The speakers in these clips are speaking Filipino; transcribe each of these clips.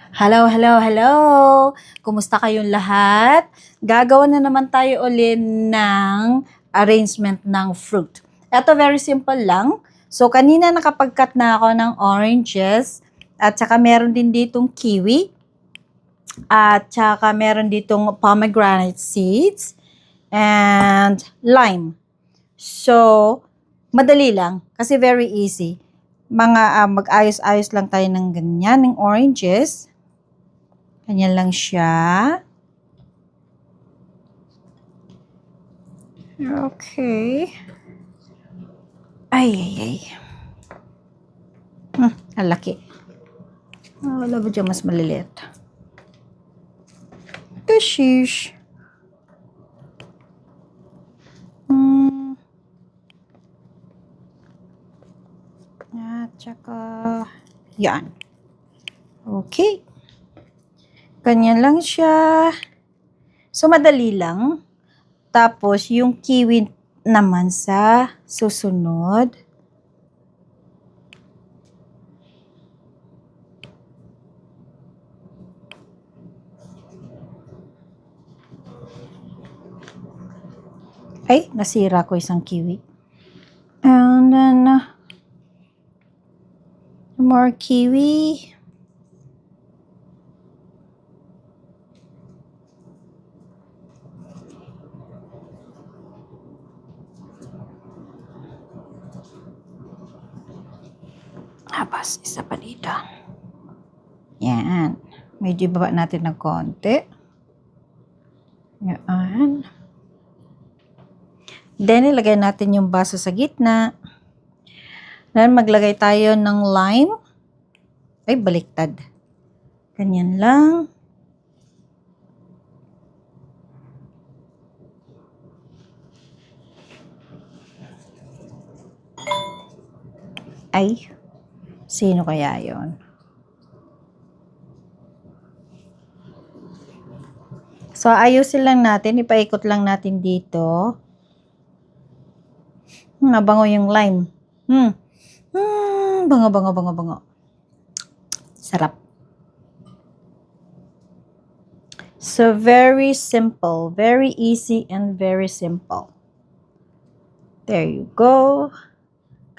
Hello, hello, hello! Kumusta kayong lahat? Gagawa na naman tayo ulit ng arrangement ng fruit. Ito very simple lang. So, kanina nakapag-cut na ako ng oranges at saka meron din ditong kiwi at saka meron ditong pomegranate seeds and lime. So, madali lang kasi very easy. Mag-ayos-ayos lang tayo ng ganyan, ng oranges. Ganyan lang siya. Okay. Ay. Ang laki. Wala ba dyan mas maliliit? Kashish. At saka, yan. Okay. Ganyan lang siya. So, madali lang. Tapos, yung kiwi naman sa susunod. Ay, nasira ko isang kiwi. And then, more kiwi. Tapos, isa pa dito. Yan. Medyo baba natin ng konti. Yan. Then, ilagay natin yung baso sa gitna. Then, maglagay tayo ng lime. Ay, baliktad. Ganyan lang. Ay, sino kaya yon? So, ayusin lang natin. Ipaikot lang natin dito. Mabango yung lime. Bango. Sarap. So, very simple. Very easy and very simple. There you go.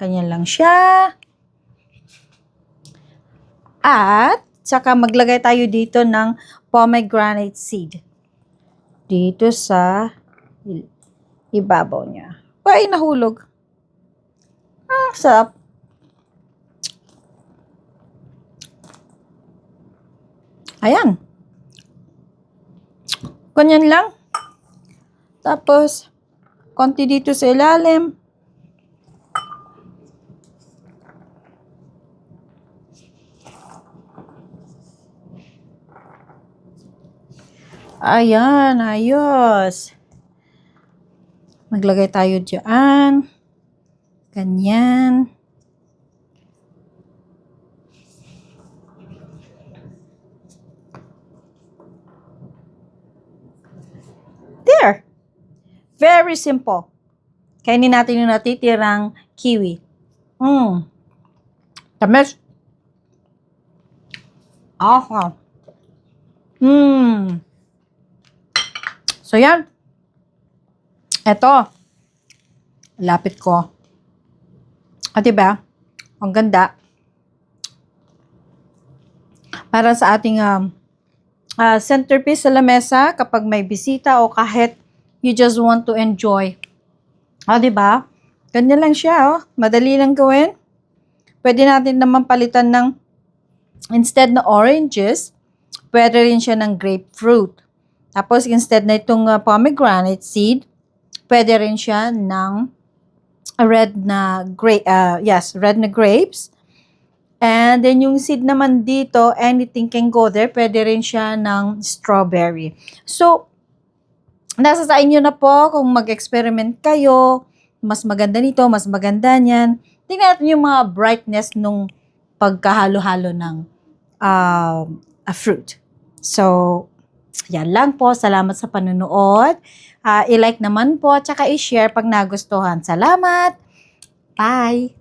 Ganyan lang siya. At, saka maglagay tayo dito ng pomegranate seed. Dito sa ibabaw niya. Ay, nahulog. Sarap. Ayan. Ganyan lang. Tapos, konti dito sa ilalim. Ayan, ayos. Maglagay tayo dyan. Ganyan. There. Very simple. Kainin natin yung natitirang kiwi. Tamis. Awesome. So, yan. Eto. Lapit ko. At diba? Ang ganda. Para sa ating centerpiece sa lamesa kapag may bisita o kahit you just want to enjoy. Diba? Ganyan lang siya. Madali lang gawin. Pwede natin naman palitan ng instead na oranges, pwede rin siya ng grapefruit. Tapos, instead na itong pomegranate seed, pwede rin siya ng red na grapes. And then, yung seed naman dito, anything can go there. Pwede rin siya ng strawberry. So, nasa sa inyo na po kung mag-experiment kayo. Mas maganda nito, mas maganda niyan. Tingnan natin yung mga brightness nung pagkahalo-halo ng fruit. So, yan lang po. Salamat sa panunood. I-like naman po at saka i-share pag nagustuhan. Salamat! Bye!